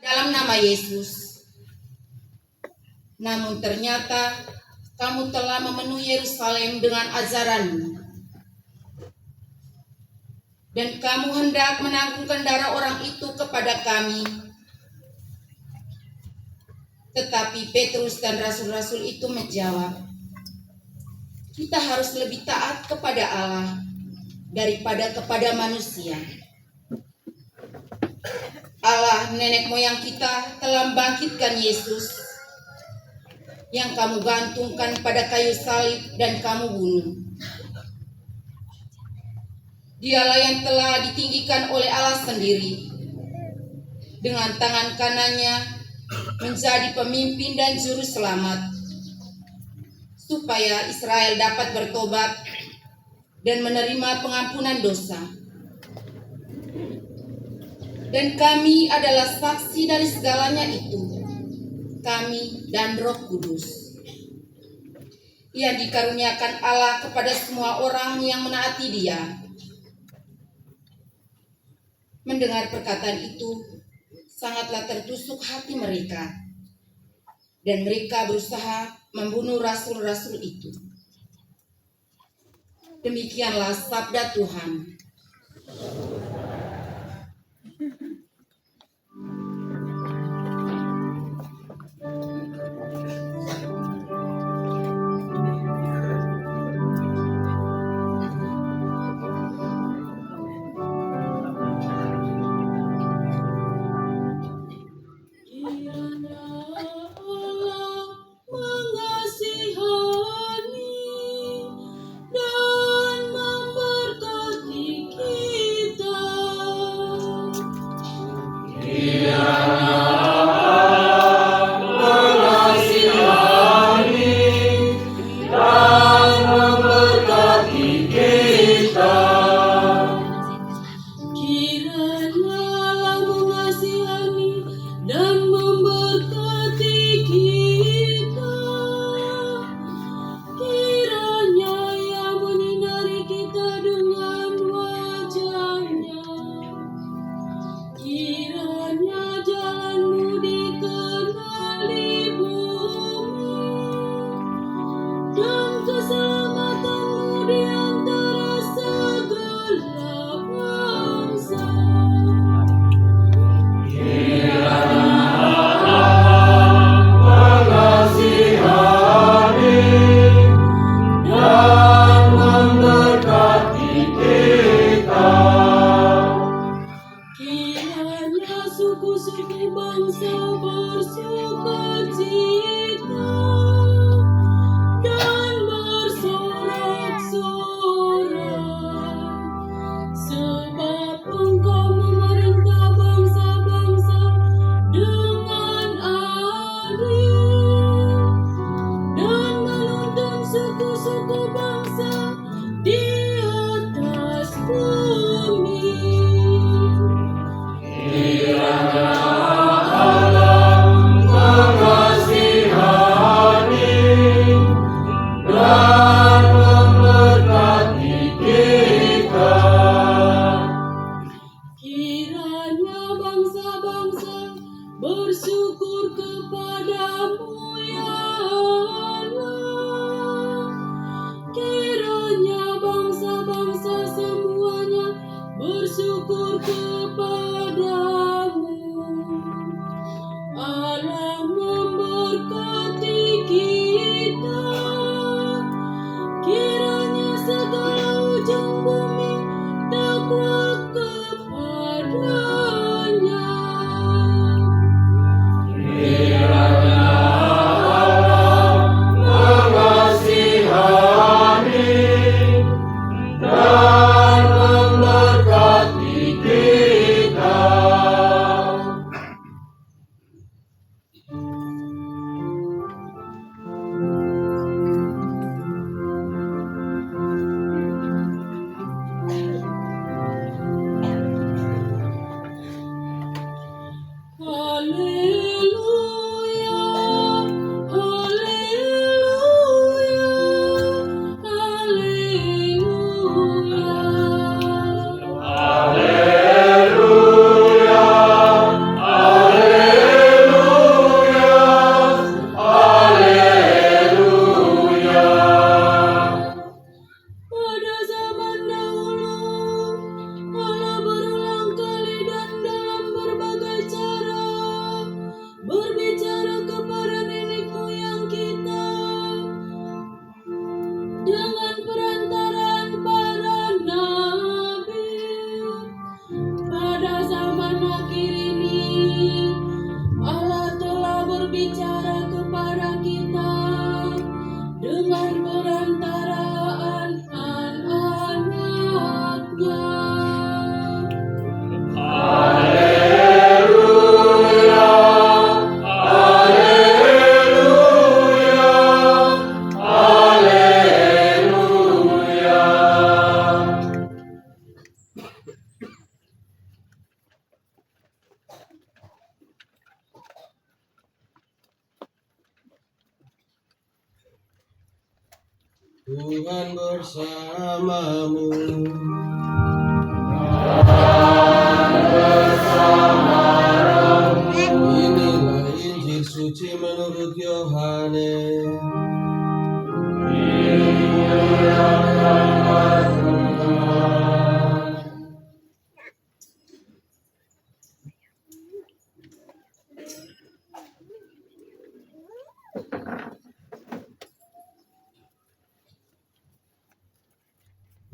dalam nama Yesus. Namun ternyata kamu telah memenuhi Yerusalem dengan ajaranmu, dan kamu hendak menanggungkan darah orang itu kepada kami. Tetapi Petrus dan rasul-rasul itu menjawab, kita harus lebih taat kepada Allah daripada kepada manusia. Allah nenek moyang kita telah membangkitkan Yesus yang kamu gantungkan pada kayu salib dan kamu bunuh. Dialah yang telah ditinggikan oleh Allah sendiri, dengan tangan kanannya menjadi pemimpin dan juru selamat, supaya Israel dapat bertobat dan menerima pengampunan dosa. Dan kami adalah saksi dari segalanya itu, kami dan Roh Kudus, yang dikaruniakan Allah kepada semua orang yang menaati Dia. Mendengar perkataan itu, sangatlah tertusuk hati mereka, dan mereka berusaha membunuh rasul-rasul itu. Demikianlah sabda Tuhan. Tuhan bersamamu. Inilah Injil suci menurut Yohanes.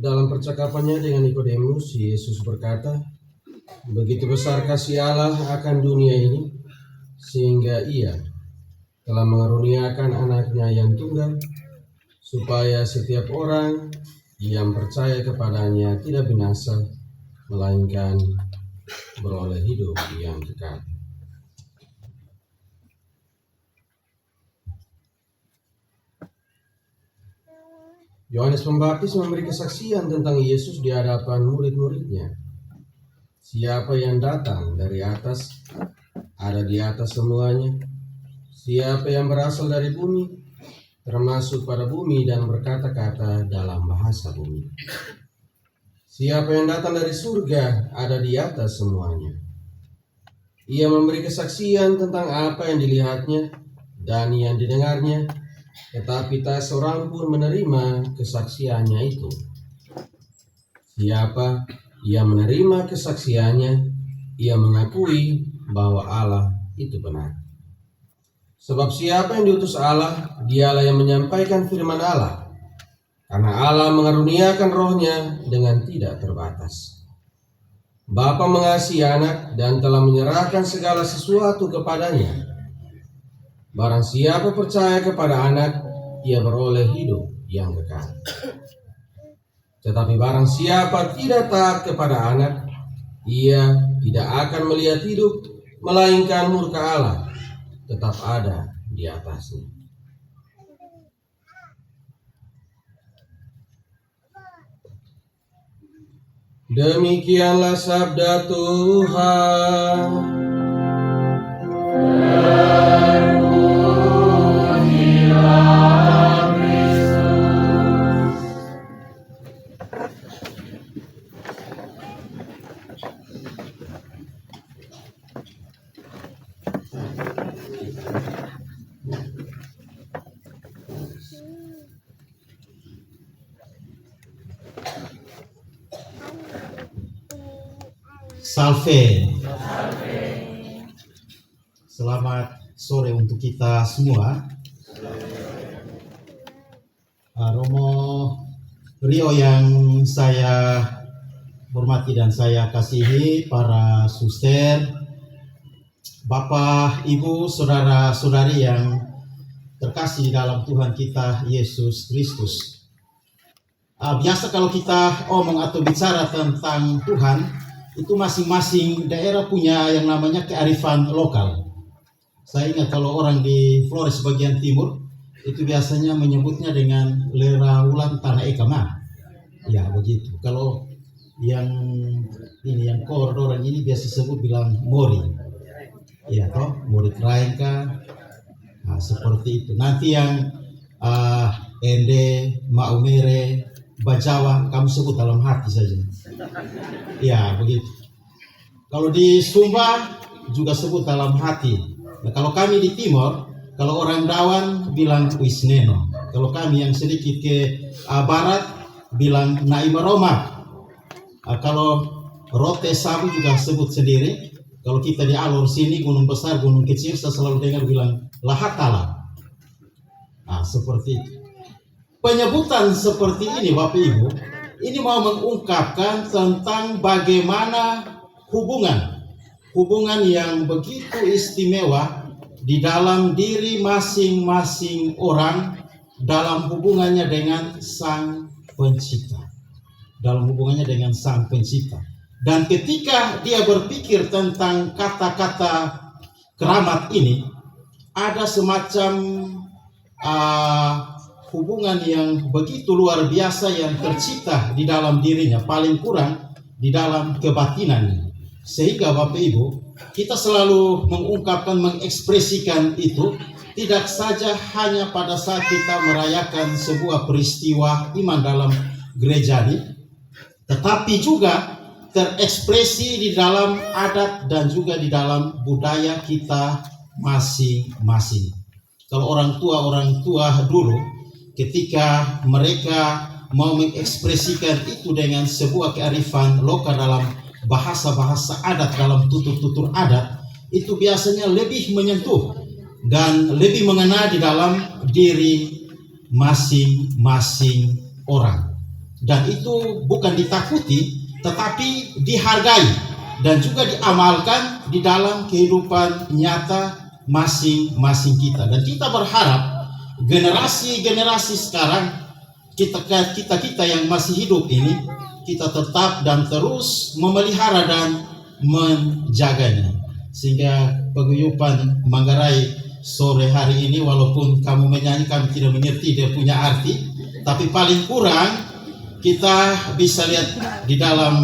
Dalam percakapannya dengan Nikodemus, Yesus berkata, begitu besar kasih Allah akan dunia ini, sehingga Ia telah mengaruniakan anaknya yang tunggal, supaya setiap orang yang percaya kepadanya tidak binasa, melainkan beroleh hidup yang kekal. Yohanes Pembaptis memberi kesaksian tentang Yesus di hadapan murid-muridnya. Siapa yang datang dari atas, ada di atas semuanya. Siapa yang berasal dari bumi, termasuk pada bumi dan berkata-kata dalam bahasa bumi. Siapa yang datang dari surga, ada di atas semuanya. Ia memberi kesaksian tentang apa yang dilihatnya dan yang didengarnya, tetapi tak seorang pun menerima kesaksiannya itu. Siapa yang menerima kesaksiannya, ia mengakui bahwa Allah itu benar. Sebab siapa yang diutus Allah, dialah yang menyampaikan firman Allah. Karena Allah mengaruniakan rohnya dengan tidak terbatas. Bapa mengasihi anak dan telah menyerahkan segala sesuatu kepadanya. Barang siapa percaya kepada anak, ia beroleh hidup yang kekal. Tetapi barang siapa tidak taat kepada anak, ia tidak akan melihat hidup, melainkan murka Allah tetap ada di atasnya. Demikianlah sabda Tuhan. Salve. Selamat sore untuk kita semua. Romo Rio yang saya hormati dan saya kasihi, para suster, Bapak, Ibu, saudara-saudari yang terkasih di dalam Tuhan kita Yesus Kristus. Biasa kalau kita omong atau bicara tentang Tuhan, itu masing-masing daerah punya yang namanya kearifan lokal. Saya ingat kalau orang di Flores bagian timur, itu biasanya menyebutnya dengan Leraulan Tanah Ekama. Ya begitu. Kalau yang ini, yang Kordoran ini biasa sebut bilang Mori. Ya toh, Mori Kraingka. Nah, seperti itu. Nanti yang Ende, Maumere, Bajawa, kamu sebut dalam hati saja. Ya begitu. Kalau di Sumba juga sebut dalam hati. Nah, kalau kami di timur, kalau orang Dawan bilang Wisneno. Kalau kami yang sedikit ke barat bilang Naimaroma. Kalau Rote Sabu juga sebut sendiri. Kalau kita di alur sini, gunung besar, gunung kecil, saya selalu dengar bilang Lahatala. Nah, seperti itu. Penyebutan seperti ini, Bapak Ibu, ini mau mengungkapkan tentang bagaimana hubungan yang begitu istimewa di dalam diri masing-masing orang dalam hubungannya dengan Sang Pencipta. Dalam hubungannya dengan Sang Pencipta. Dan ketika dia berpikir tentang kata-kata keramat ini, ada semacam hubungan yang begitu luar biasa yang tercipta di dalam dirinya, paling kurang di dalam kebatinannya. Sehingga Bapak Ibu, kita selalu mengungkapkan, mengekspresikan itu tidak saja hanya pada saat kita merayakan sebuah peristiwa iman dalam gereja ini, tetapi juga terekspresi di dalam adat dan juga di dalam budaya kita masing-masing. Kalau orang tua dulu ketika mereka mau mengekspresikan itu dengan sebuah kearifan lokal dalam bahasa-bahasa adat, dalam tutur-tutur adat, itu biasanya lebih menyentuh dan lebih mengena di dalam diri masing-masing orang. Dan itu bukan ditakuti, tetapi dihargai dan juga diamalkan di dalam kehidupan nyata masing-masing kita. Dan kita berharap generasi-generasi sekarang, kita yang masih hidup ini, kita tetap dan terus memelihara dan menjaganya. Sehingga paguyuban Manggarai sore hari ini, walaupun kamu menyanyi kami tidak mengerti dia punya arti, tapi paling kurang kita bisa lihat di dalam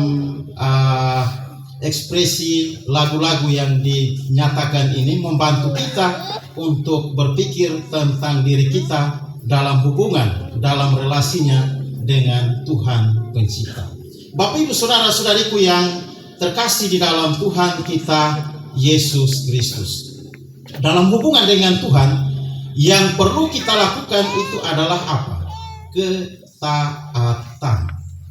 ekspresi lagu-lagu yang dinyatakan ini membantu kita untuk berpikir tentang diri kita dalam hubungan, dalam relasinya dengan Tuhan Pencipta. Bapak Ibu saudara-saudariku yang terkasih di dalam Tuhan kita Yesus Kristus. Dalam hubungan dengan Tuhan, yang perlu kita lakukan itu adalah apa? Ketaatan.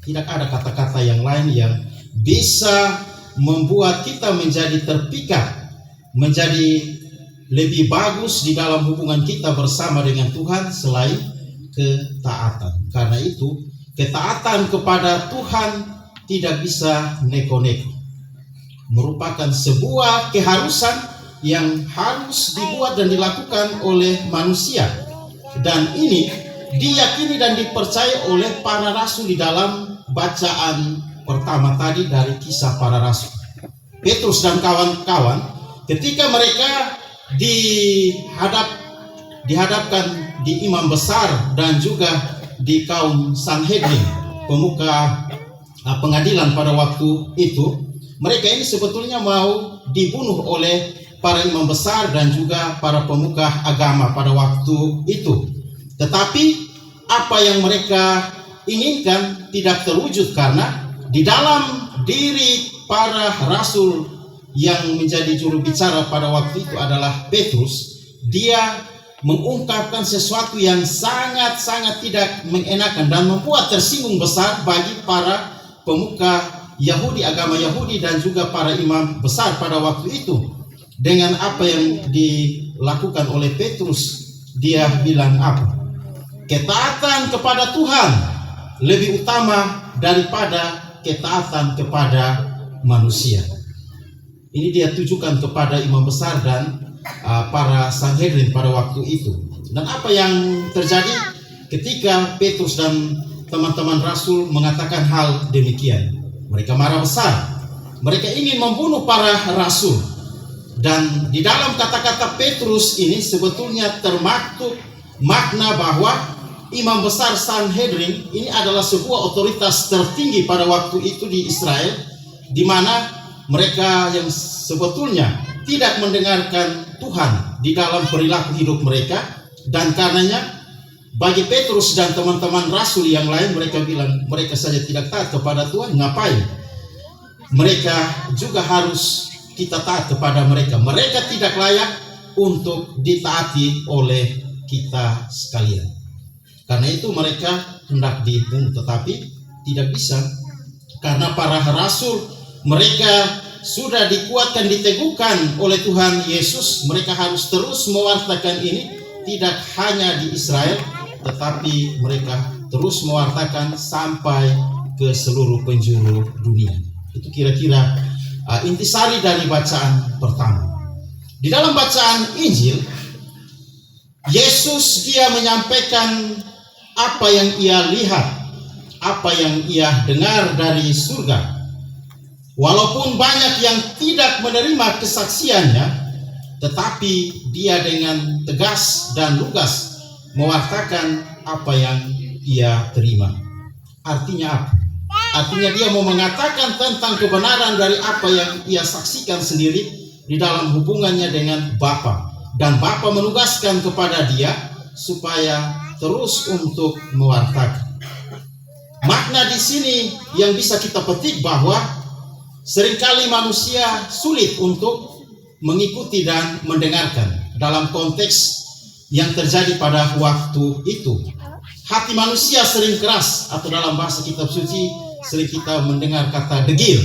Tidak ada kata-kata yang lain yang bisa membuat kita menjadi terpikat, menjadi lebih bagus di dalam hubungan kita bersama dengan Tuhan selain ketaatan. Karena itu, ketaatan kepada Tuhan tidak bisa neko-neko. Merupakan sebuah keharusan yang harus dibuat dan dilakukan oleh manusia. Dan ini diyakini dan dipercaya oleh para rasul di dalam bacaan pertama tadi dari Kisah Para Rasul. Petrus dan kawan-kawan ketika mereka dihadapkan di imam besar dan juga di kaum Sanhedrin, pemuka pengadilan pada waktu itu, mereka ini sebetulnya mau dibunuh oleh para imam besar dan juga para pemuka agama pada waktu itu. Tetapi apa yang mereka inginkan tidak terwujud karena di dalam diri para rasul yang menjadi juru bicara pada waktu itu adalah Petrus. Dia mengungkapkan sesuatu yang sangat-sangat tidak mengenakan dan membuat tersinggung besar bagi para pemuka Yahudi, agama Yahudi dan juga para imam besar pada waktu itu. Dengan apa yang dilakukan oleh Petrus, dia bilang apa? Ketaatan kepada Tuhan lebih utama daripada ketaatan kepada manusia. Ini dia tujukan kepada imam besar dan para Sanhedrin pada waktu itu. Dan apa yang terjadi ketika Petrus dan teman-teman rasul mengatakan hal demikian? Mereka marah besar. Mereka ingin membunuh para rasul. Dan di dalam kata-kata Petrus ini sebetulnya termaktub makna bahwa imam besar Sanhedrin ini adalah sebuah otoritas tertinggi pada waktu itu di Israel, di mana mereka yang sebetulnya tidak mendengarkan Tuhan di dalam perilaku hidup mereka. Dan karenanya bagi Petrus dan teman-teman rasul yang lain, mereka bilang mereka saja tidak taat kepada Tuhan, ngapain mereka juga harus kita taat kepada mereka. Mereka tidak layak untuk ditaati oleh kita sekalian. Karena itu mereka hendak dibunuh, tetapi tidak bisa. Karena para rasul mereka sudah dikuatkan, diteguhkan oleh Tuhan Yesus. Mereka harus terus mewartakan ini, tidak hanya di Israel, tetapi mereka terus mewartakan sampai ke seluruh penjuru dunia. Itu kira-kira intisari dari bacaan pertama. Di dalam bacaan Injil, Yesus dia menyampaikan apa yang ia lihat, apa yang ia dengar dari surga. Walaupun banyak yang tidak menerima kesaksiannya, tetapi dia dengan tegas dan lugas mewartakan apa yang ia terima. Artinya apa? Artinya dia mau mengatakan tentang kebenaran dari apa yang ia saksikan sendiri di dalam hubungannya dengan Bapa. dan Bapa menugaskan kepada dia supaya terus untuk mewartakan. Makna di sini yang bisa kita petik bahwa seringkali manusia sulit untuk mengikuti dan mendengarkan dalam konteks yang terjadi pada waktu itu. Hati manusia sering keras, atau dalam bahasa kitab suci sering kita mendengar kata degil,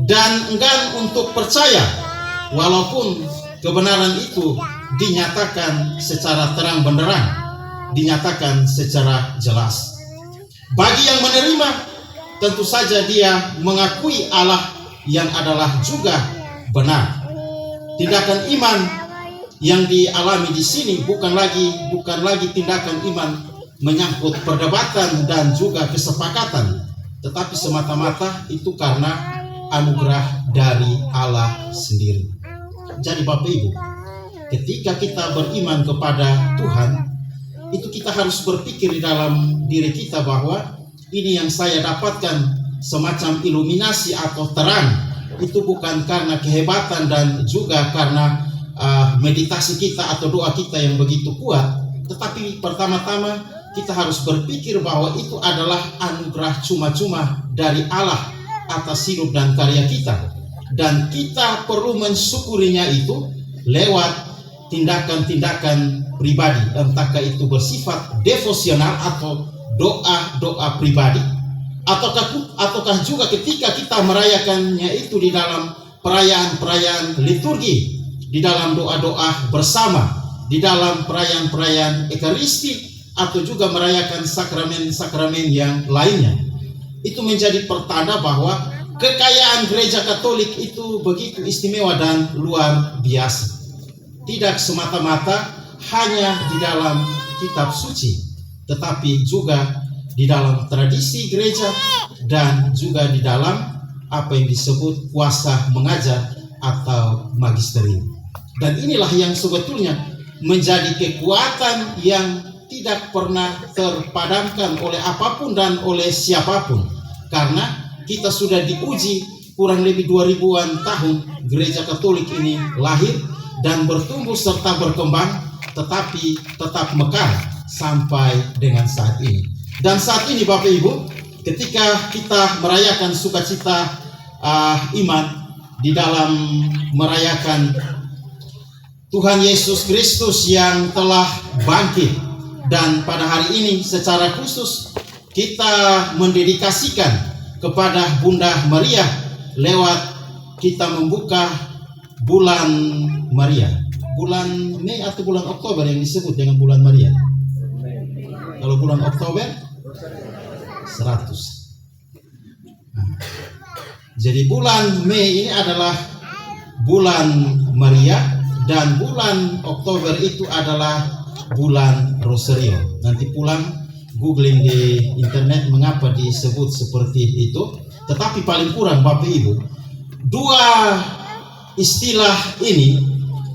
dan enggan untuk percaya walaupun kebenaran itu dinyatakan secara terang benderang, dinyatakan secara jelas. Bagi yang menerima, tentu saja dia mengakui Allah yang adalah juga benar. Tindakan iman yang dialami di sini bukan lagi tindakan iman menyangkut perdebatan dan juga kesepakatan, tetapi semata-mata itu karena anugerah dari Allah sendiri. Jadi Bapak Ibu, ketika kita beriman kepada Tuhan, itu kita harus berpikir di dalam diri kita bahwa ini yang saya dapatkan semacam iluminasi atau terang, itu bukan karena kehebatan dan juga karena meditasi kita atau doa kita yang begitu kuat, tetapi pertama-tama kita harus berpikir bahwa itu adalah anugerah cuma-cuma dari Allah atas hidup dan karya kita, dan kita perlu mensyukurinya itu lewat tindakan-tindakan pribadi, entahkah itu bersifat devosional atau doa-doa pribadi, ataukah juga ketika kita merayakannya itu di dalam perayaan-perayaan liturgi, di dalam doa-doa bersama, di dalam perayaan-perayaan ekaristi, atau juga merayakan sakramen-sakramen yang lainnya. Itu menjadi pertanda bahwa kekayaan gereja Katolik itu begitu istimewa dan luar biasa. Tidak semata-mata hanya di dalam kitab suci, tetapi juga di dalam tradisi gereja dan juga di dalam apa yang disebut kuasa mengajar atau magisterium. Dan inilah yang sebetulnya menjadi kekuatan yang tidak pernah terpadamkan oleh apapun dan oleh siapapun, karena kita sudah diuji kurang lebih 2000-an tahun gereja Katolik ini lahir dan bertumbuh serta berkembang, tetapi tetap mekar sampai dengan saat ini. Dan saat ini Bapak Ibu, ketika kita merayakan sukacita iman di dalam merayakan Tuhan Yesus Kristus yang telah bangkit, dan pada hari ini secara khusus kita mendedikasikan kepada Bunda Maria lewat kita membuka bulan Maria, bulan Mei atau bulan Oktober yang disebut dengan bulan Maria. Kalau bulan Oktober 100. Jadi bulan Mei ini adalah bulan Maria, dan bulan Oktober itu adalah bulan Rosario. Nanti pulang googling di internet mengapa disebut seperti itu. Tetapi paling kurang Bapak Ibu, dua istilah ini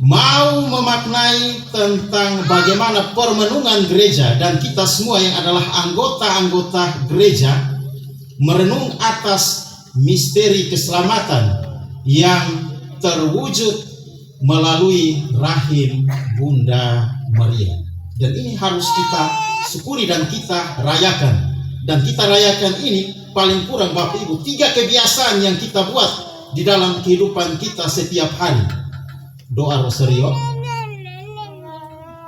mau memaknai tentang bagaimana permenungan gereja, dan kita semua yang adalah anggota-anggota gereja merenung atas misteri keselamatan yang terwujud melalui rahim Bunda Maria. Dan ini harus kita syukuri dan kita rayakan. Dan kita rayakan ini paling kurang Bapak Ibu 3 kebiasaan yang kita buat di dalam kehidupan kita setiap hari. Doa Rosario.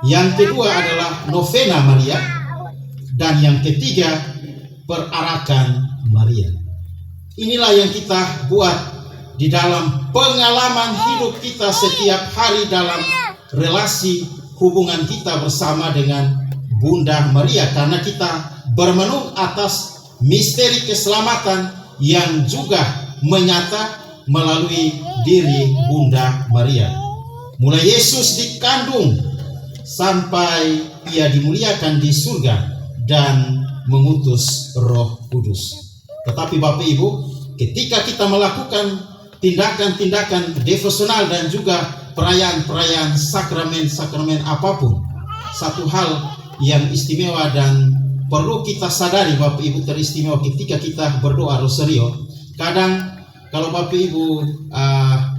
Yang kedua adalah novena Maria. Dan yang ketiga perarakan Maria. Inilah yang kita buat di dalam pengalaman hidup kita setiap hari dalam relasi hubungan kita bersama dengan Bunda Maria, karena kita bermenung atas misteri keselamatan yang juga menyata melalui diri Bunda Maria. Mulai Yesus dikandung sampai ia dimuliakan di surga dan mengutus Roh Kudus. Tetapi Bapak Ibu, ketika kita melakukan tindakan-tindakan devosional dan juga perayaan-perayaan sakramen-sakramen apapun, satu hal yang istimewa dan perlu kita sadari Bapak Ibu teristimewa ketika kita berdoa Rosario. Kadang kalau Bapak Ibu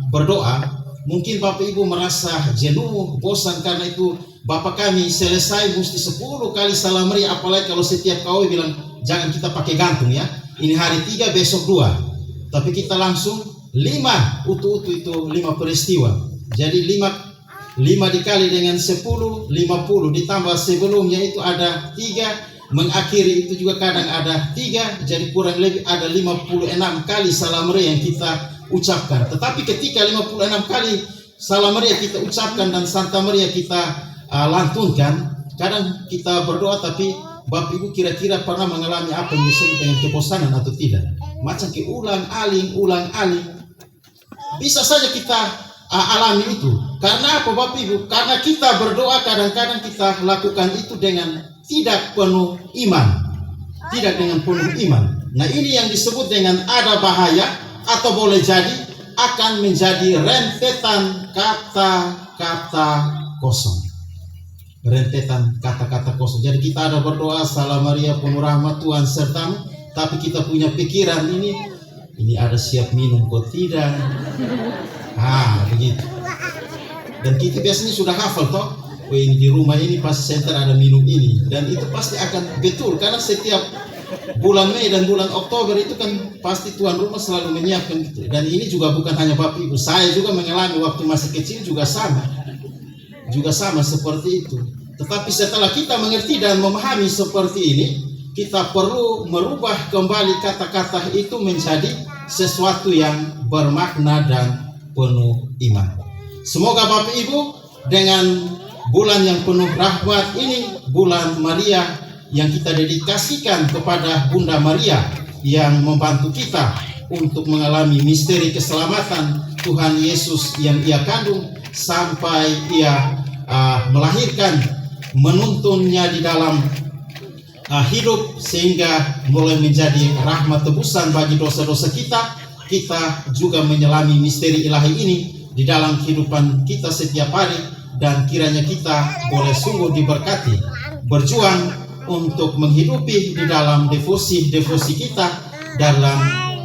berdoa, Mungkin Bapak Ibu merasa jenuh, bosan karena itu Bapak kami selesai mesti 10 kali salam Maria, apalagi kalau setiap KW bilang jangan kita pakai gantung ya. Ini hari 3 besok 2. Tapi kita langsung 5 utuh-utuh itu 5 peristiwa. Jadi 5 dikali dengan 10, 50 ditambah sebelumnya itu ada 3, mengakhiri itu juga kadang ada 3, jadi kurang lebih ada 56 kali salam Maria yang kita ucapkan. Tetapi ketika 56 kali salam Maria kita ucapkan dan Santa Maria kita lantunkan, kadang kita berdoa tapi Bapak Ibu kira-kira pernah mengalami apa yang disebut dengan kebosanan atau tidak? Macam ulang-aling. Bisa saja kita alami itu. Karena apa Bapak Ibu? Karena kita berdoa kadang-kadang kita lakukan itu dengan tidak penuh iman. Tidak dengan penuh iman. Nah ini yang disebut dengan ada bahaya atau boleh jadi akan menjadi rentetan kata-kata kosong. Rentetan kata-kata kosong. Jadi kita ada berdoa salam Maria penuh rahmat Tuhan sertamu, tapi kita punya pikiran ini ada siap minum kok tidak. Begitu. Dan kita biasanya sudah hafal toh. Ini di rumah ini pasti center ada minum ini, dan itu pasti akan betul karena setiap bulan Mei dan bulan Oktober itu kan pasti tuan rumah selalu menyiapkan gitu. Dan ini juga bukan hanya Bapak Ibu, saya juga mengalami waktu masih kecil juga sama seperti itu. Tetapi setelah kita mengerti dan memahami seperti ini, kita perlu merubah kembali kata-kata itu menjadi sesuatu yang bermakna dan penuh iman. Semoga Bapak Ibu dengan bulan yang penuh rahmat ini, bulan Maria yang kita dedikasikan kepada Bunda Maria yang membantu kita untuk mengalami misteri keselamatan Tuhan Yesus yang ia kandung sampai ia melahirkan, menuntunnya di dalam hidup sehingga mulai menjadi rahmat tebusan bagi dosa-dosa kita. Kita juga menyelami misteri ilahi ini di dalam kehidupan kita setiap hari, dan kiranya kita boleh sungguh diberkati berjuang untuk menghidupi di dalam devosi kita, dalam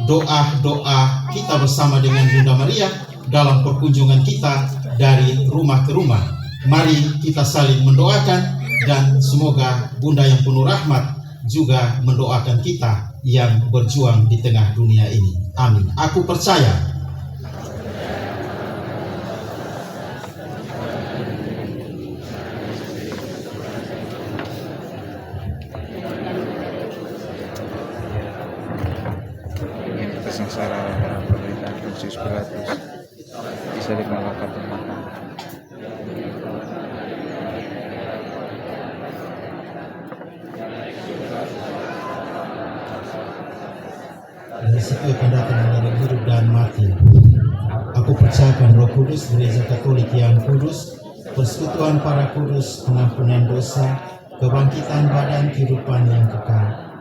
doa-doa kita bersama dengan Bunda Maria dalam perkunjungan kita dari rumah ke rumah. Mari kita saling mendoakan, dan semoga Bunda yang penuh rahmat juga mendoakan kita yang berjuang di tengah dunia ini. Amin. Aku percaya sengsara penderitaan Pontius Pilatus bisa dikalahkan dengan resiko akan datang dari hidup dan mati. Aku percayakan Roh Kudus, Gereja Katolik yang kudus, persekutuan para kudus, pengampunan dosa, kebangkitan badan, kehidupan yang kekal.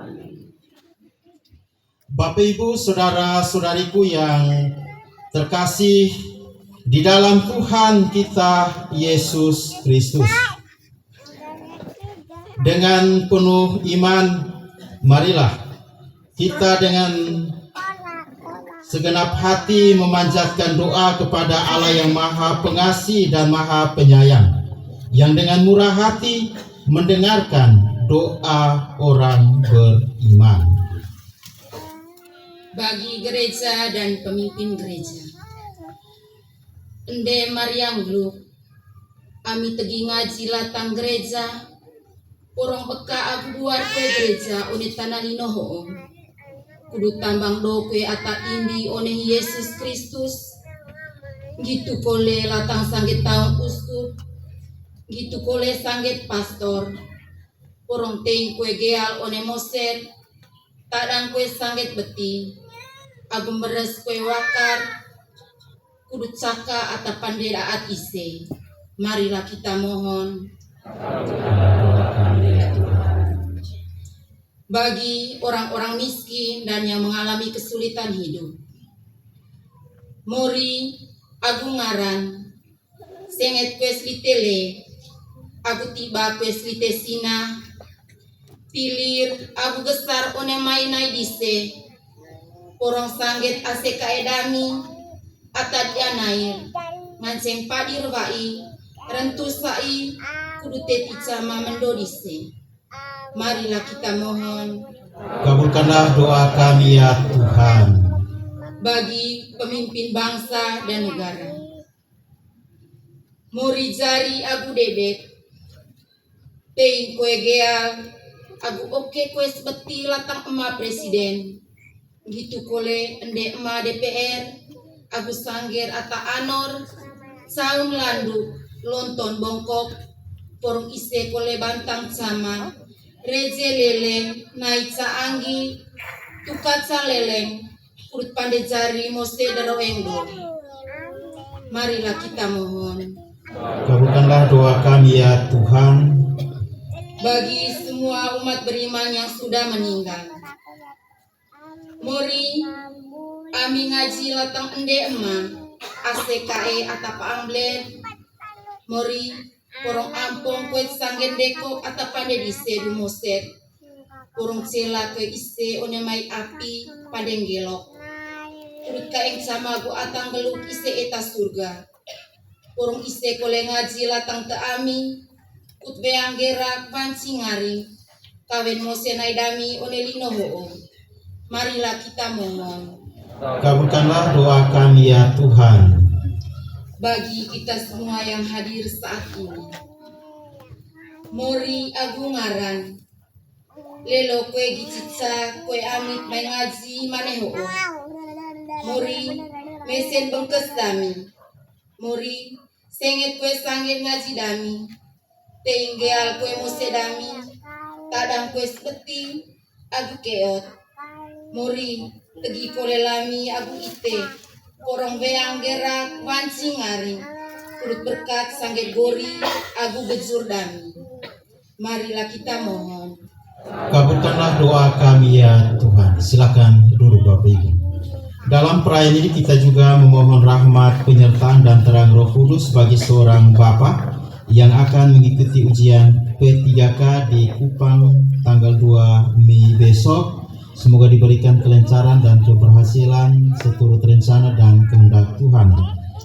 Bapak Ibu, saudara-saudariku yang terkasih di dalam Tuhan kita Yesus Kristus, dengan penuh iman marilah kita dengan segenap hati memanjatkan doa kepada Allah yang Maha Pengasih dan Maha Penyayang, yang dengan murah hati mendengarkan doa orang beriman. Bagi gereja dan pemimpin gereja, Ende Mariang Gluk, ami tegi ngaji latang gereja, porong beka aku buar kue gereja one tanah linoho, kudu tambang do kue ata indi one Yesus Kristus, gitu kole latang sangget taun uskup, gitu kole sangget pastor, porong teing kue geal one moser, tadang kue sangget beti, agum beres kue wakar, kudu caka ata panderaat ise. Marilah kita mohon. Bagi orang-orang miskin dan yang mengalami kesulitan hidup, Mori agung ngaran senget kue slitele, aku tiba kue slite sina, pilir aku gesar one mainai dise, porong sangget ase kaedami atad yanair nganceng padir wai rentus sai kudu tet icama mendodise. Marilah kita mohon Kabulkanlah doa kami ya Tuhan. bagi pemimpin bangsa dan negara. Muri jari agu dedek, teing kue geal, agu oke kue sebeti latang ema presiden. Gitu kole ende ema DPR, agu sangger ata anor, saung landu, lonton bongkok, porong ise kole bantang sama, reje leleng, naica anggi, tukaca leleng, urut pande jari mose daroengdo. Marilah kita mohon Kabulkanlah doa kami ya Tuhan. bagi semua umat beriman yang sudah meninggal. Mori ami ngaji latang ende ema ACKE atapa amblet. Mori porong ampong kuet sanggen deko atapa ande dise dumoset. Porong cela ke ise onemai api padeng gelok. Urut kaeng sama gu atang geluk ise eta surga. Porong ise kole ngaji latang te ami ut beang gerak panci ngari kawen mose naidami onelino hoo. Marilah kita mohon Kabulkanlah doa kami ya Tuhan. bagi kita semua yang hadir saat ini. Mori agungaran lelo kue gicica kue amit main ngaji manehoo. Mori mesen bengkes dami. Mori senget kue sanggen ngaji dami. Teinggeal kue mose dami. Kadang kue sepeti agu keot. Mori tegi kole lami agu ite. Porong beang gerak wancing ngari. Urut berkat sangget gori agu bejur dami. Marilah kita mohon Kabulkanlah doa kami ya Tuhan. Silakan duduk Bapak Ibu. Dalam perayaan ini kita juga memohon rahmat, penyertaan dan terang Roh Kudus bagi seorang Bapak yang akan mengikuti ujian P3K di Kupang tanggal 2 Mei besok. Semoga diberikan kelancaran dan keberhasilan seturut rencana dan kehendak Tuhan.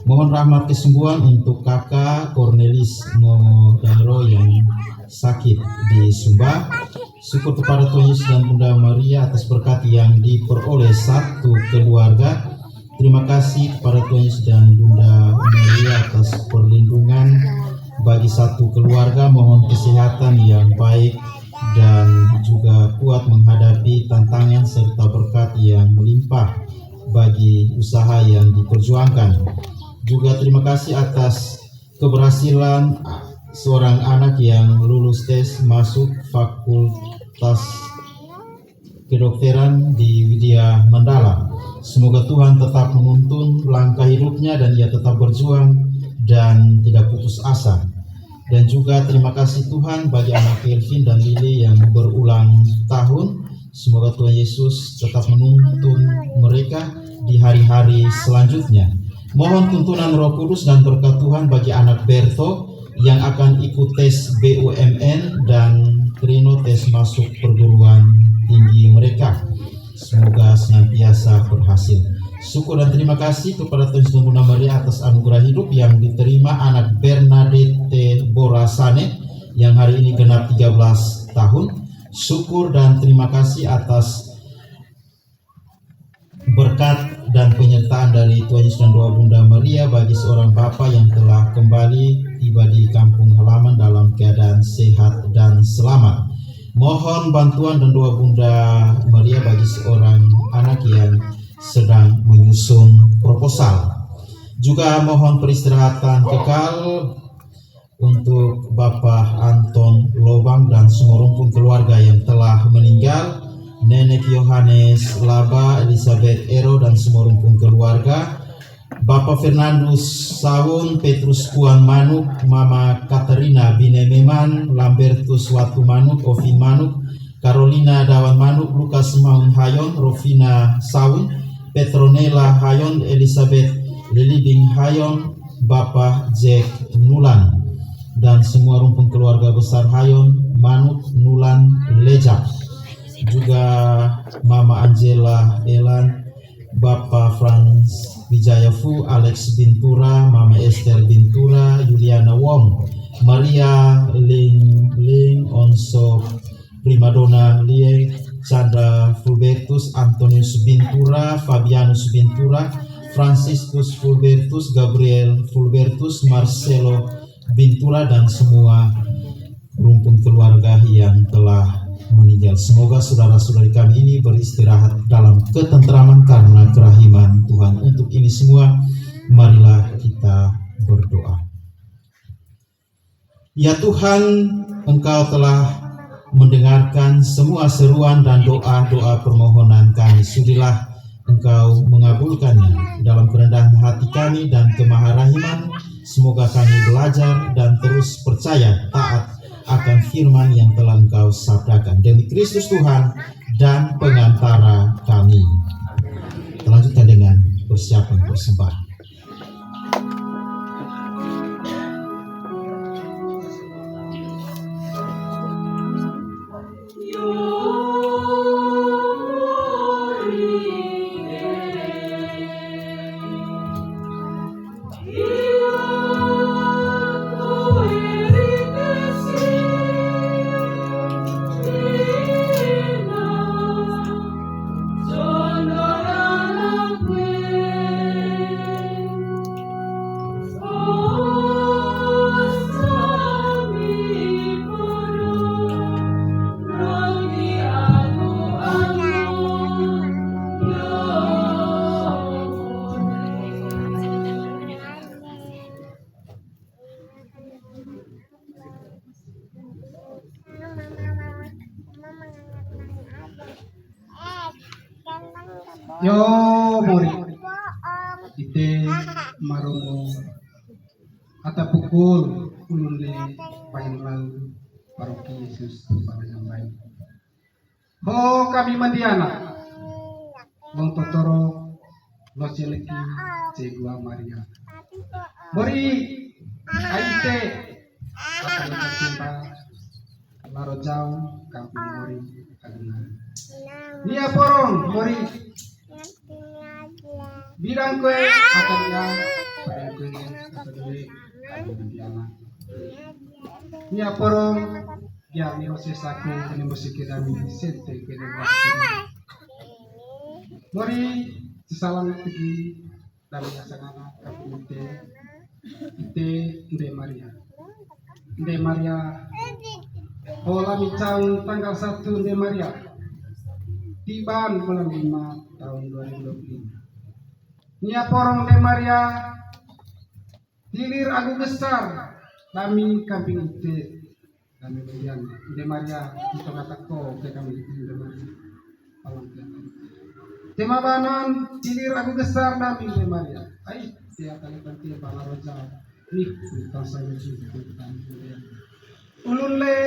Mohon rahmat kesembuhan untuk kakak Cornelis Modaro yang sakit di Sumba. Syukur kepada Tuhan Yesus dan Bunda Maria atas berkat yang diperoleh satu keluarga. Terima kasih kepada Tuhan Yesus dan Bunda Maria atas perlindungan bagi satu keluarga. Mohon kesehatan yang baik dan juga kuat menghadapi tantangan serta berkat yang melimpah bagi usaha yang diperjuangkan. Juga terima kasih atas keberhasilan seorang anak yang lulus tes masuk Fakultas Kedokteran di Widya Mandala. Semoga Tuhan tetap menuntun langkah hidupnya dan ia tetap berjuang dan tidak putus asa. Dan juga terima kasih Tuhan bagi anak Kelvin dan Lily yang berulang tahun. Semoga Tuhan Yesus tetap menuntun mereka di hari-hari selanjutnya. Mohon tuntunan Roh Kudus dan berkat Tuhan bagi anak Berto yang akan ikut tes BUMN dan Trino tes masuk perguruan tinggi mereka. Semoga senantiasa berhasil. Syukur dan terima kasih kepada Tuhan Yesus dan Bunda Maria atas anugerah hidup yang diterima anak Bernadette Borasane yang hari ini genap 13 tahun. Syukur dan terima kasih atas berkat dan penyertaan dari Tuhan Yesus dan doa Bunda Maria bagi seorang bapa yang telah kembali tiba di kampung halaman dalam keadaan sehat dan selamat. Mohon bantuan dan doa Bunda Maria bagi seorang anak yang sedang menyusun proposal. Juga mohon peristirahatan kekal untuk Bapak Anton Lobang dan semua rumpun keluarga yang telah meninggal, Nenek Yohanes Laba, Elizabeth Ero dan semua rumpun keluarga, Bapak Fernandus Sawun, Petrus Kuan Manuk, Mama Katerina Binememan, Lambertus Watu Manuk, Ovi Manuk, Carolina Dawan Manuk, Lukas Maun Hayon, Rovina Sawun, Petronella Hayon, Elizabeth Lilibing Hayon, Bapak Jack Nulan dan semua rumpun keluarga besar Hayon, Manuk, Nulan, Lejak. Juga Mama Angela Elan, Bapak Franz Wijaya Fu, Alex Bintura, Mama Esther Bintura, Juliana Wong, Maria Ling Onso, Primadona Lie, Chandra Fulbertus, Antonius Bintura, Fabianus Bintura, Franciscus Fulbertus, Gabriel Fulbertus, Marcelo Bintura, dan semua rumpun keluarga yang telah meninggal. Semoga saudara-saudari kami ini beristirahat dalam ketentraman karena kerahiman Tuhan. Untuk ini semua, marilah kita berdoa. Ya Tuhan, Engkau telah mendengarkan semua seruan dan doa-doa permohonan kami. Sudilah Engkau mengabulkannya dalam kerendahan hati kami dan kemaharahiman. Semoga kami belajar dan terus percaya taat akan firman yang telah Engkau sabdakan. Demi Kristus Tuhan dan pengantara kami. Kita lanjutkan dengan persiapan persembahan. Yo mori ite marungu ata pukul ulunle pahinlang paroki Yesus yang baik. Ho kami mandiana wong totoro lo celeki cegua Maria. Mori aite akan tertimpa laro jauh kampung mori kaduna. Nia porong mori bilang kue akan ya pada kue atau duit anak nia porong ya miro sesaku ini musik kami sente kene waktu mori sesalang pergi dari asangana kampung ite Nde Maria Ola micang tanggal 1 Nde Maria Tiban bulan 5 tahun 2020. Nia porong Nde Maria hilir agu besar kami kamping ite kami bagian Nde Maria kita kataku ke kami Nde Maria alam kami tema banan hilir agu besar kami Nde Maria ai dia kali penting bala roja nih kita saya juga ulun le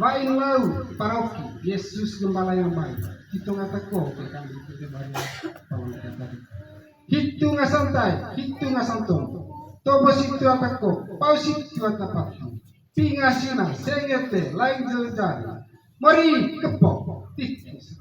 vain lau paroki Yesus gembala yang baik kita kataku ke kami Nde Maria alam kami hitu nga santai, hitu nga santong. Tobo situ atako, pau situ atapatu. Pingasina, sengete, lain jari. Mari kepok, tikis.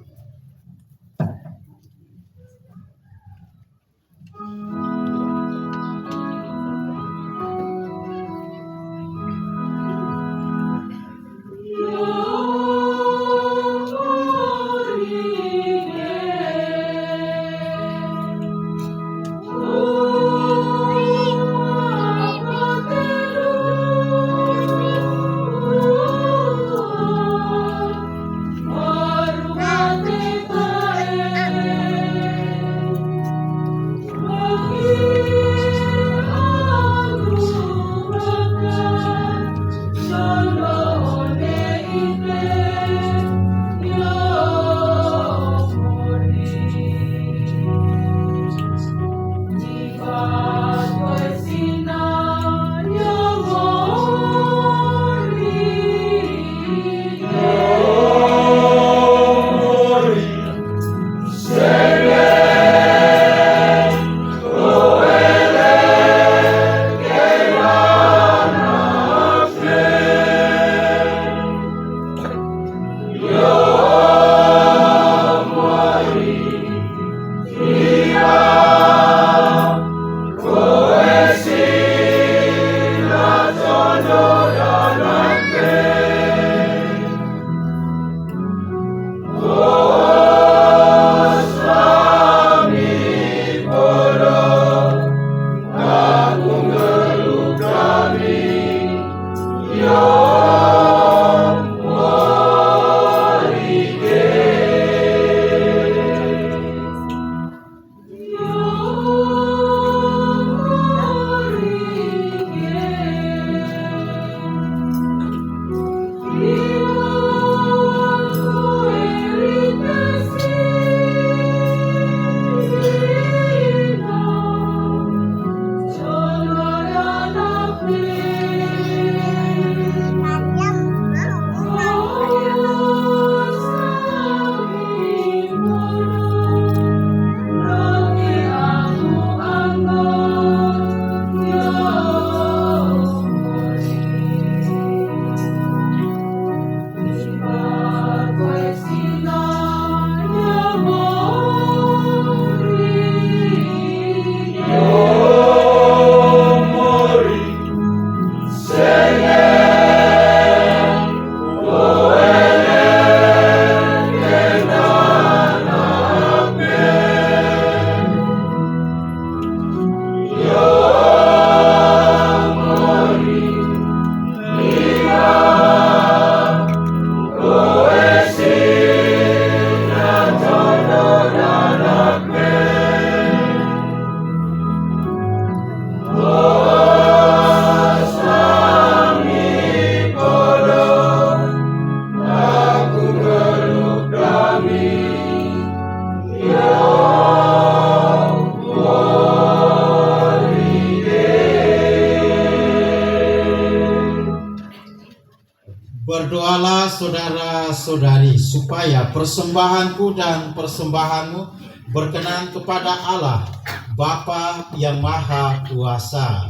Berdoalah saudara-saudari supaya persembahanku dan persembahanmu berkenan kepada Allah Bapa yang Maha Kuasa.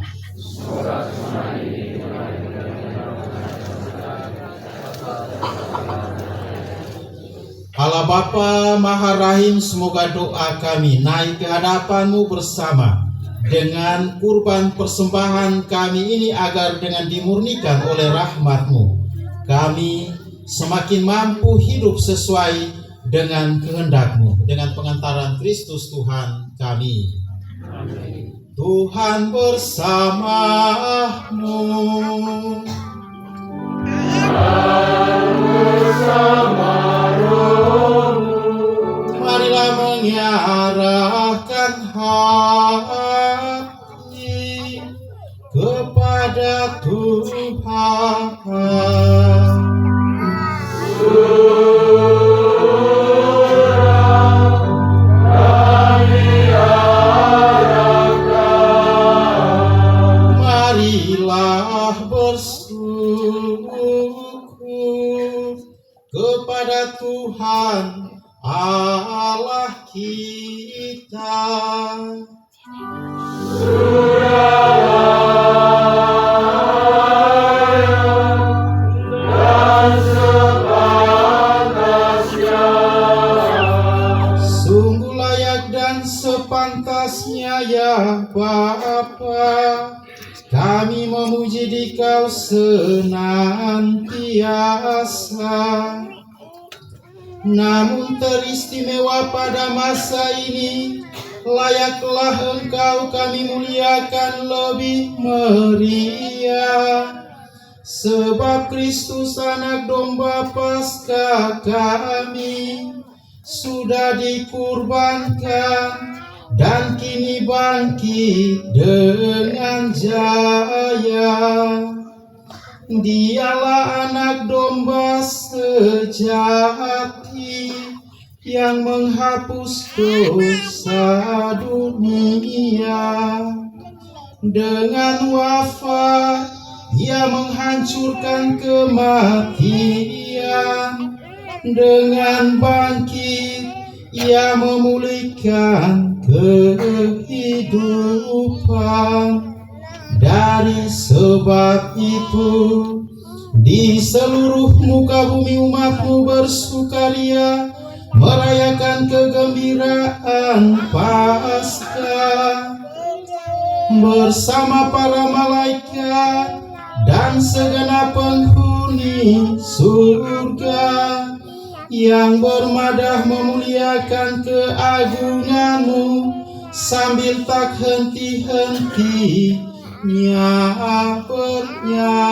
Allah Bapa Maha Rahim, semoga doa kami naik ke hadapan-Mu bersama dengan kurban persembahan kami ini, agar dengan dimurnikan oleh rahmat-Mu kami semakin mampu hidup sesuai dengan kehendak-Mu, dengan pengantaran Kristus Tuhan kami. Amin. Tuhan bersamamu. Marilah mengarahkan hati kepada Tuhan. Marilah bersyukur kepada Tuhan Allah kita. Sungguh layak dan sepantasnya ya Bapa, kami memuji Dikau senantiasa. Namun teristimewa pada masa ini, layaklah Engkau kami muliakan lebih meriah. Sebab Kristus anak domba Paskah kami sudah dikurbankan dan kini bangkit dengan jaya. Dialah anak domba sejati yang menghapus dosa dunia. Dengan wafat Ia menghancurkan kematian, dengan bangkit Ia memulihkan kehidupan. Dari sebab itu, di seluruh muka bumi umat-Mu bersukaria, merayakan kegembiraan Paskah. Bersama para malaikat dan segenap penghuni surga yang bermadah memuliakan keagungan-Mu sambil tak henti-hentinya bernyanyi.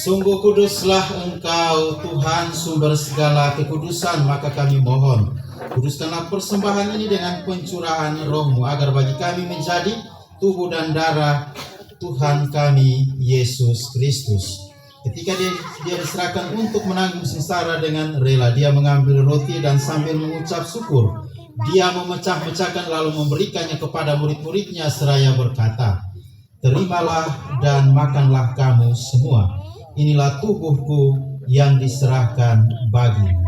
Sungguh kuduslah Engkau Tuhan, sumber segala kekudusan, maka kami mohon Kuduskanlah persembahan ini dengan pencurahan roh-Mu, agar bagi kami menjadi tubuh dan darah Tuhan kami Yesus Kristus. Ketika dia diserahkan untuk menanggung sengsara dengan rela, dia mengambil roti dan sambil mengucap syukur, dia memecah-mecahkan lalu memberikannya kepada murid-muridnya seraya berkata, "Terimalah dan makanlah kamu semua. Inilah tubuhku yang diserahkan bagimu."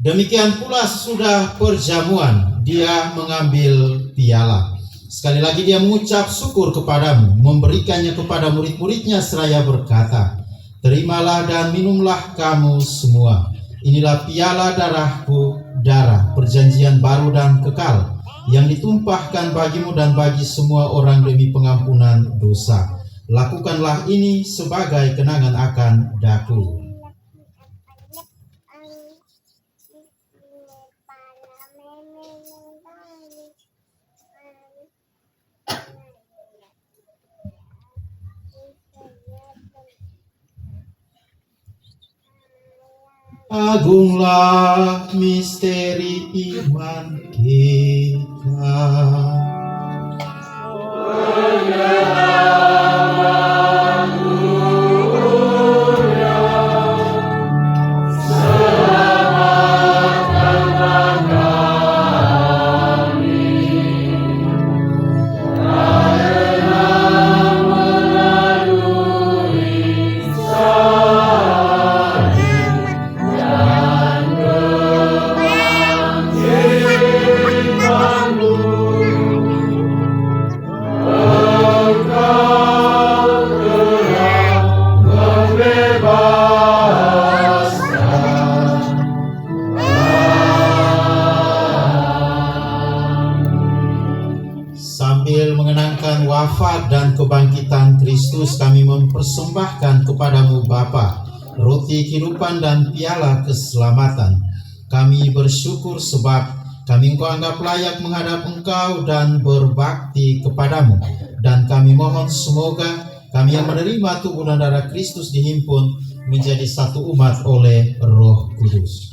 Demikian pula sesudah perjamuan, dia mengambil piala. Sekali lagi dia mengucap syukur kepadamu, memberikannya kepada murid-muridnya seraya berkata, "Terimalah dan minumlah kamu semua. Inilah piala darahku, darah perjanjian baru dan kekal, yang ditumpahkan bagimu dan bagi semua orang demi pengampunan dosa. Lakukanlah ini sebagai kenangan akan daku." Agunglah misteri iman kita. Sambil mengenangkan wafat dan kebangkitan Kristus, kami mempersembahkan kepadamu Bapa, roti kehidupan dan piala keselamatan. Kami bersyukur sebab kami Engkau anggap layak menghadap Engkau dan berbakti kepadamu. Dan kami mohon semoga kami yang menerima tubuh dan darah Kristus dihimpun menjadi satu umat oleh Roh Kudus.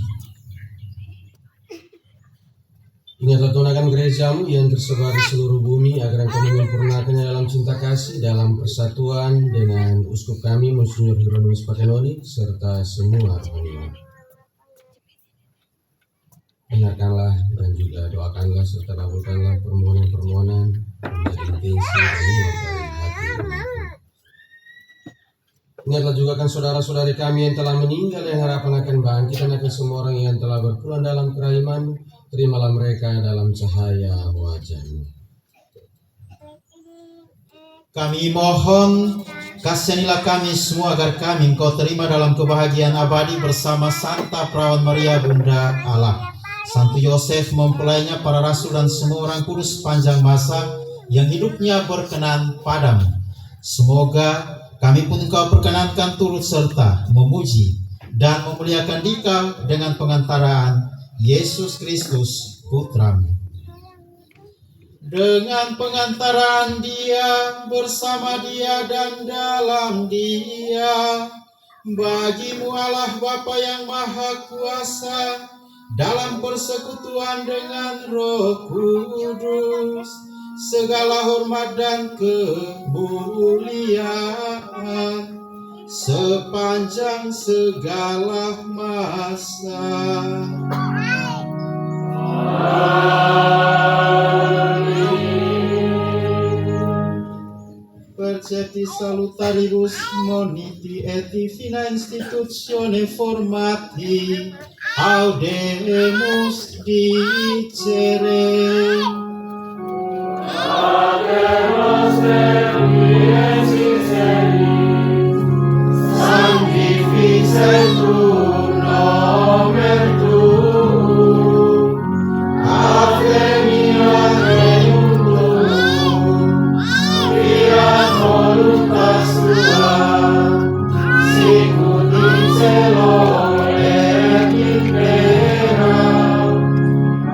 Ingatlah Tuhan akan gerejamu yang tersebar di seluruh bumi, agar Engkau menyempurnakannya dalam cinta kasih, dalam persatuan dengan uskup kami, Monsinyur Hieronymus Pakenoni, serta semua pendengar. Dengarkanlah dan juga doakanlah serta kabulkanlah permohonan-permohonan menjadi intensi dan niat dari hati umatmu. Ingatlah juga kan saudara-saudari kami yang telah meninggal, yang harapan akan bangkit, dan akan semua orang yang telah berpulang dalam kerajaan-Mu. Terimalah mereka dalam cahaya wajah-Mu. Kami mohon, kasihanilah kami semua agar kami Engkau terima dalam kebahagiaan abadi bersama Santa Perawan Maria Bunda Allah, Santo Yosef mempelainya, para rasul dan semua orang kudus sepanjang masa yang hidupnya berkenan padamu. Semoga kami pun Engkau perkenankan turut serta memuji dan memuliakan Dikau dengan pengantaraan Yesus Kristus Putramu. Dengan pengantaran Dia, bersama Dia dan dalam Dia, bagimu Allah Bapa yang Maha Kuasa, dalam persekutuan dengan Roh Kudus, segala hormat dan kemuliaan sepanjang segala masa. Percepti salutaribus moniti et divina institutione formati audemus dicere. Sanctificetur nomen tuum, adveniat regnum tuum, fiat voluntas tua, sicut in cielo et in terra.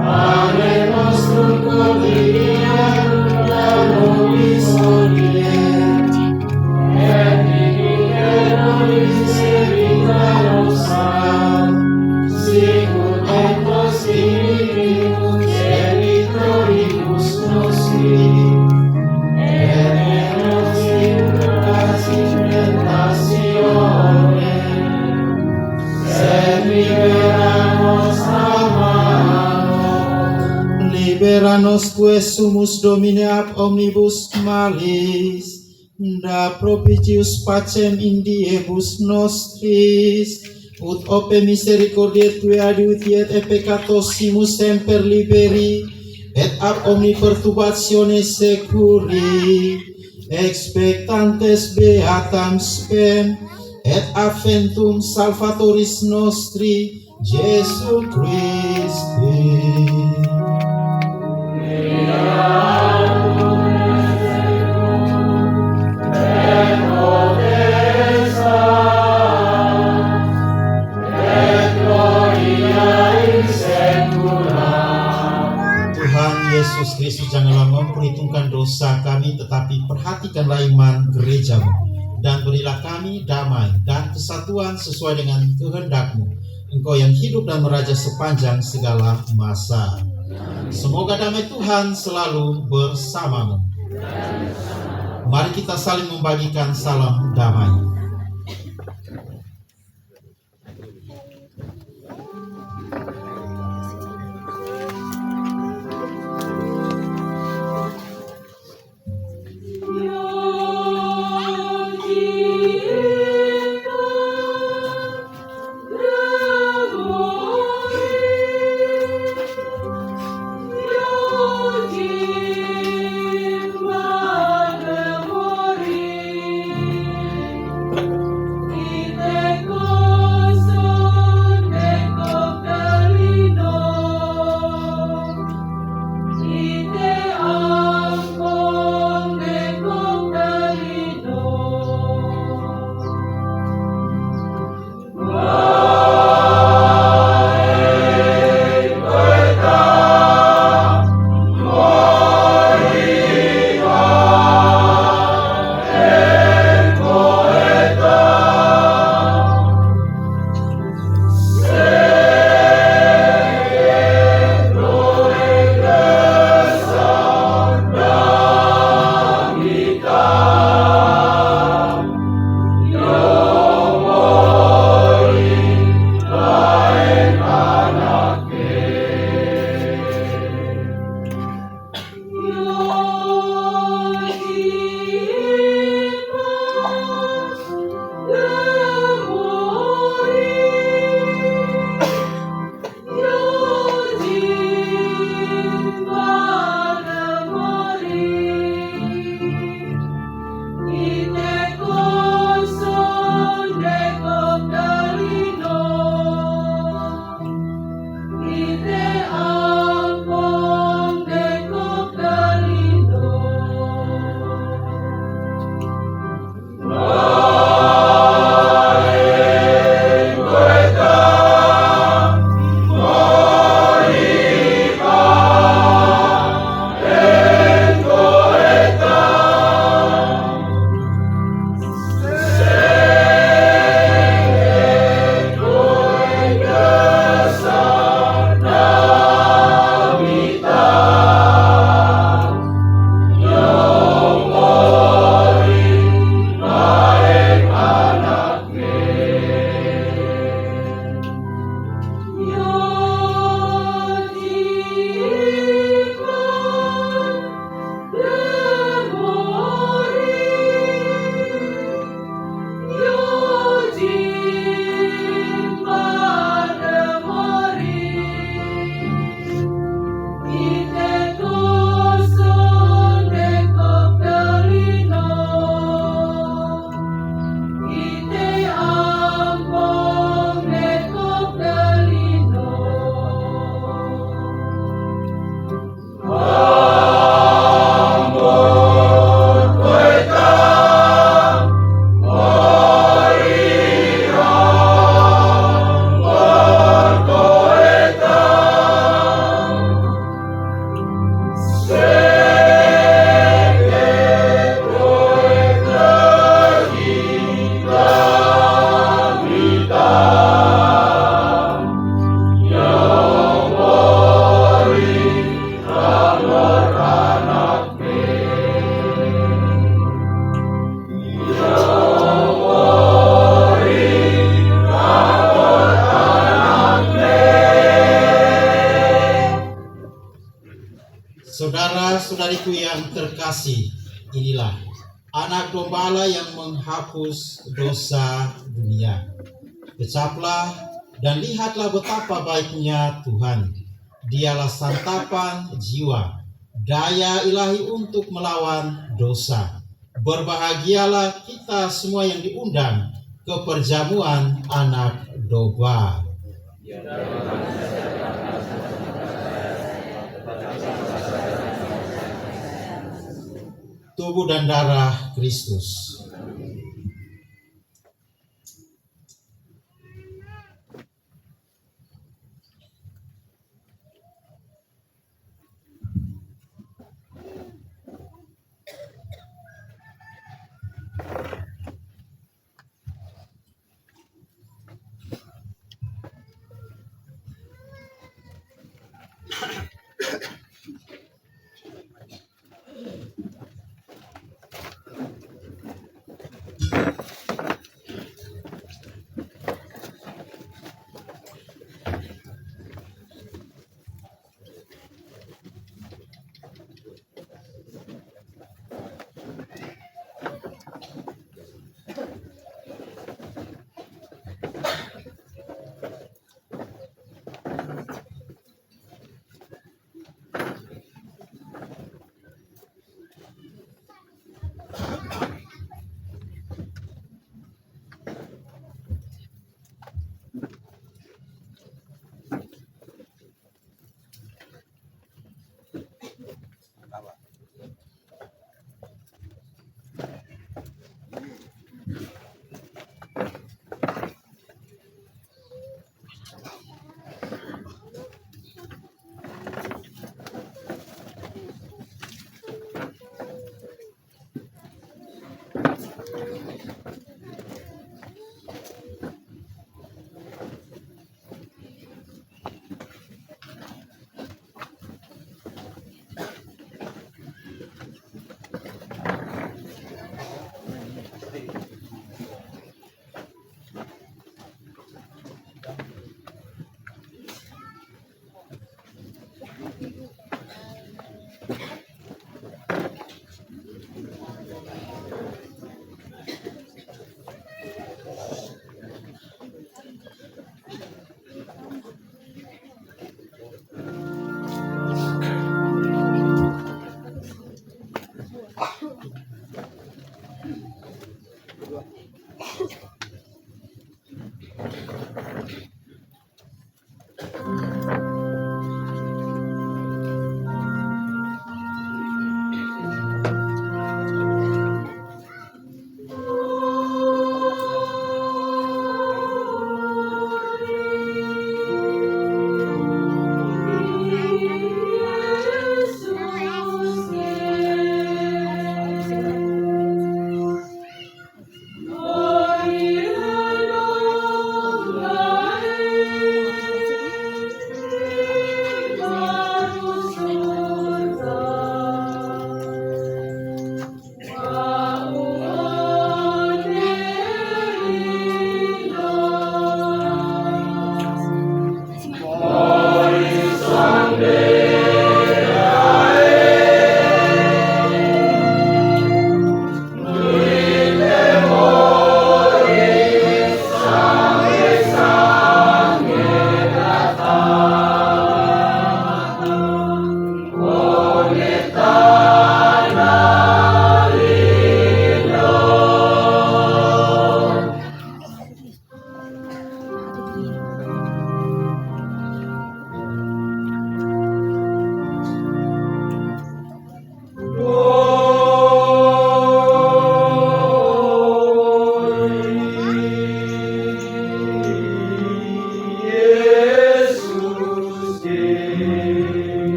Pane nostrum quotidianum da nosque sumus Domine ab omnibus malis, da propitius pacem in diebus nostris, ut ope misericordiae Tue adiutiet e peccatosimus semper liberi, et ab omni perturbatione securi, expectantes beatam spem, et adventum salvatoris nostri, Jesu Christi. Tuhan Yesus Kristus, janganlah memperhitungkan dosa kami, tetapi perhatikanlah iman gereja-Mu, dan berilah kami damai dan kesatuan sesuai dengan kehendak-Mu, Engkau yang hidup dan meraja sepanjang segala masa. Semoga damai Tuhan selalu bersamamu. Mari kita saling membagikan salam damai. terkasih, inilah anak domba Allah yang menghapus dosa dunia. Kecaplah dan lihatlah betapa baiknya Tuhan. Dialah santapan jiwa, daya ilahi untuk melawan dosa. Berbahagialah kita semua yang diundang ke perjamuan anak domba. Tubuh dan darah Kristus.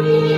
Amin.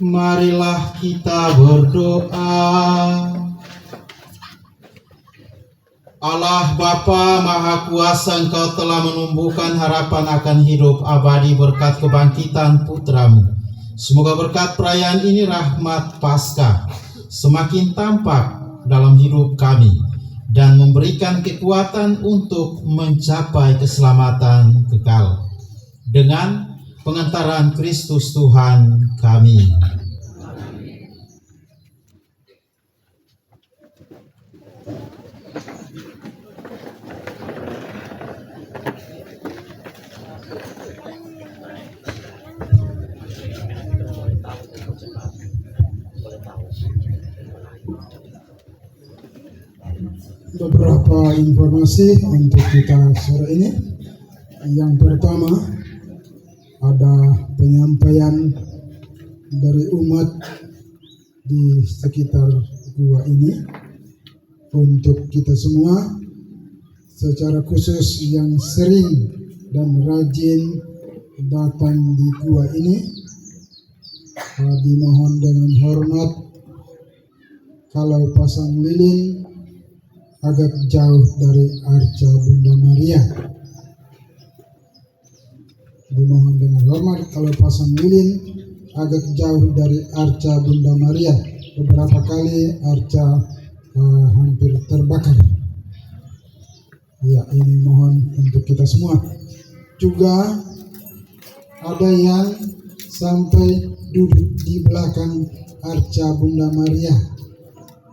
Marilah kita berdoa. Allah Bapa Maha Kuasa, Engkau telah menumbuhkan harapan akan hidup abadi berkat kebangkitan Putramu. Semoga berkat perayaan ini rahmat Paskah semakin tampak dalam hidup kami dan memberikan kekuatan untuk mencapai keselamatan kekal. Dengan pengantaran Kristus Tuhan kami. Beberapa informasi untuk kita sore ini. Yang pertama, ada penyampaian dari umat di sekitar gua ini untuk kita semua, secara khusus yang sering dan rajin datang di gua ini, dimohon dengan hormat kalau pasang lilin agak jauh dari arca Bunda Maria. Dimohon dengan hormat kalau pasang lilin agak jauh dari arca Bunda Maria. Beberapa kali arca hampir terbakar. Ya, ini mohon untuk kita semua. Juga ada yang sampai duduk di belakang arca Bunda Maria.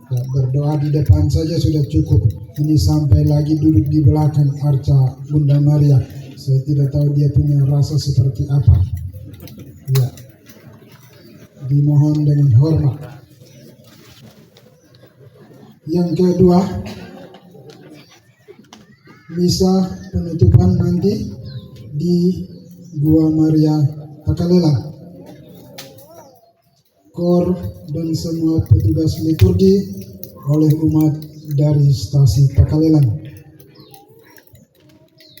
Ya, berdoa di depan saja sudah cukup. Ini sampai lagi duduk di belakang arca Bunda Maria. Saya tidak tahu dia punya rasa seperti apa. Ya, dimohon dengan hormat. Yang kedua, misa penutupan nanti di Gua Maria Pakalela. Kor dan semua petugas liturgi oleh umat dari stasi Pakalelan.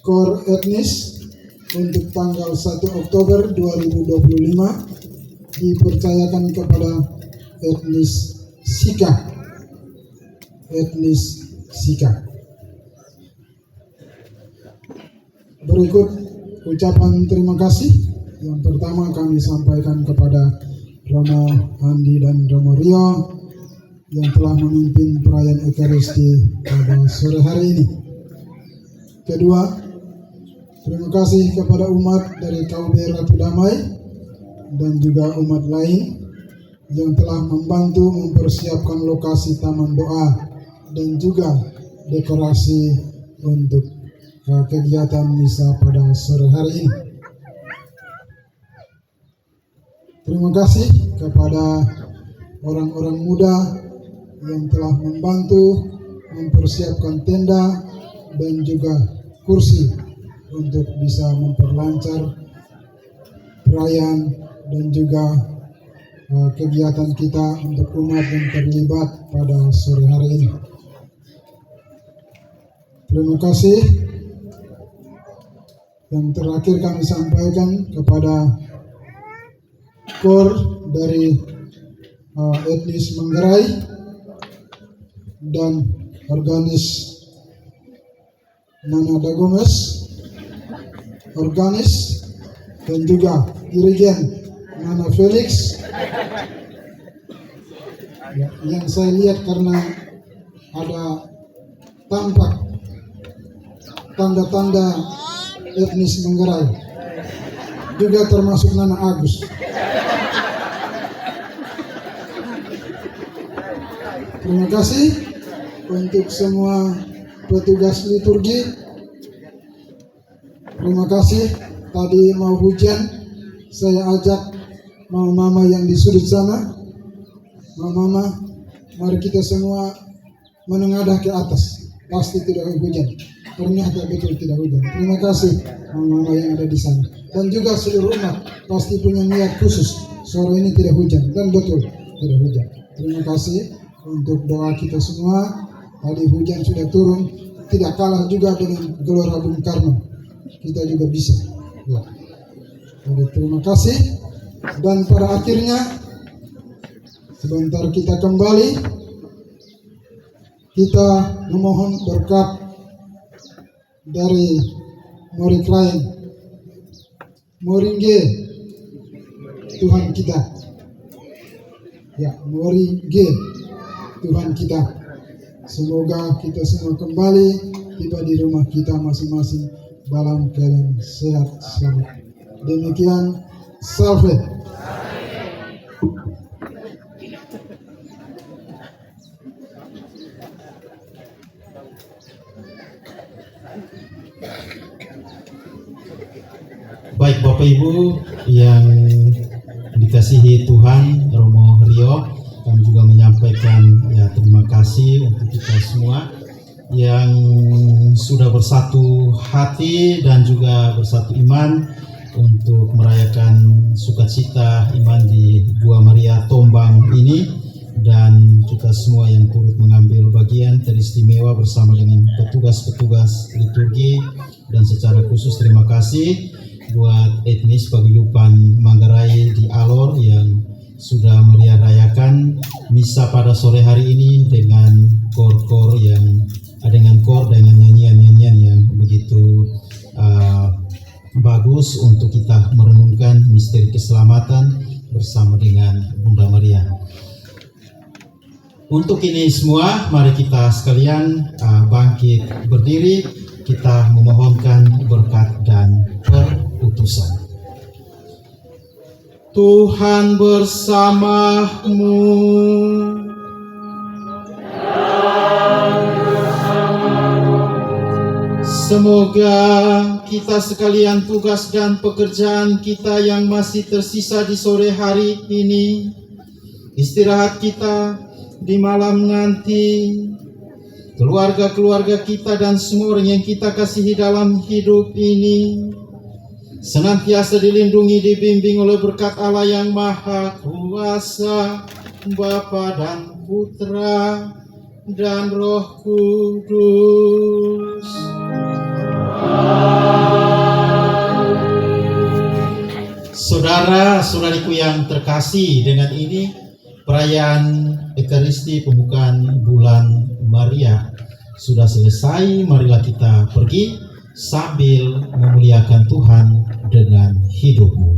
Kor etnis untuk tanggal 1 Oktober 2025 dipercayakan kepada etnis Sika. Etnis Sika. Berikut ucapan terima kasih. Yang pertama kami sampaikan kepada Romo Andi dan Romo Rio yang telah memimpin perayaan Ekaristi pada sore hari ini. Kedua, terima kasih kepada umat dari KUB Ratu Damai dan juga umat lain yang telah membantu mempersiapkan lokasi taman doa dan juga dekorasi untuk kegiatan misa pada sore hari ini. Terima kasih kepada orang-orang muda yang telah membantu mempersiapkan tenda dan juga kursi untuk bisa memperlancar perayaan dan juga kegiatan kita untuk umat yang terlibat pada sore hari ini. Terima kasih. Yang terakhir kami sampaikan kepada Kor dari etnis Manggarai dan organis Nana Dagomes, organis dan juga dirigen Nana Felix. Ya, yang saya lihat karena ada tampak tanda-tanda etnis Manggarai, juga termasuk Nana Agus. Terima kasih untuk semua petugas liturgi. Terima kasih. Tadi mau hujan, saya ajak mama-mama yang di sudut sana. Mama-mama, mari kita semua menengadah ke atas. Pasti tidak hujan. Ternyata betul tidak hujan. Terima kasih mama-mama yang ada di sana. Dan juga seluruh umat pasti punya niat khusus. Sore ini tidak hujan. Dan betul tidak hujan. Terima kasih untuk doa kita semua. Tadi hujan sudah turun, tidak kalah juga dengan Gelora Bung Karno. Kita juga bisa. Ya. Jadi terima kasih. Dan pada akhirnya sebentar kita kembali. Kita memohon berkat dari murid lain. Moringe Tuhan kita. Ya, Moringe Tuhan kita. Semoga kita semua kembali tiba di rumah kita masing-masing dalam keadaan sehat selamat. Demikian, salve. Baik Bapak Ibu yang dikasihi Tuhan, Romo Rio, kami juga menyampaikan ya terima kasih untuk kita semua yang sudah bersatu hati dan juga bersatu iman untuk merayakan sukacita iman di Buah Maria Tombang ini, dan kita semua yang turut mengambil bagian teristimewa bersama dengan petugas-petugas liturgi, dan secara khusus terima kasih buat etnis paguyuban Manggarai di Alor yang sudah merayakan misa pada sore hari ini dengan kor dengan nyanyian-nyanyian yang begitu bagus untuk kita merenungkan misteri keselamatan bersama dengan Bunda Maria. Untuk ini semua, mari kita sekalian bangkit berdiri, kita memohonkan berkat dan perutusan. Tuhan bersamamu. Semoga kita sekalian tugas dan pekerjaan kita yang masih tersisa di sore hari ini, istirahat kita di malam nanti, keluarga-keluarga kita dan semua orang yang kita kasihi dalam hidup ini senantiasa dilindungi, dibimbing oleh berkat Allah yang Maha Kuasa, Bapa dan Putra dan Roh Kudus. Saudara-saudariku yang terkasih, dengan ini perayaan Ekaristi pembukaan bulan Maria sudah selesai. Marilah kita pergi sambil memuliakan Tuhan dengan hidupmu.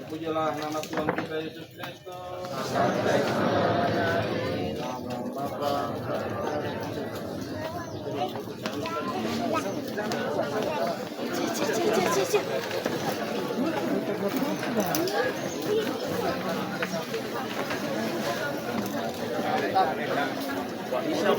Pujilah nama Tuhan kita Yesus Kristus. Nama Bapa. Bisa,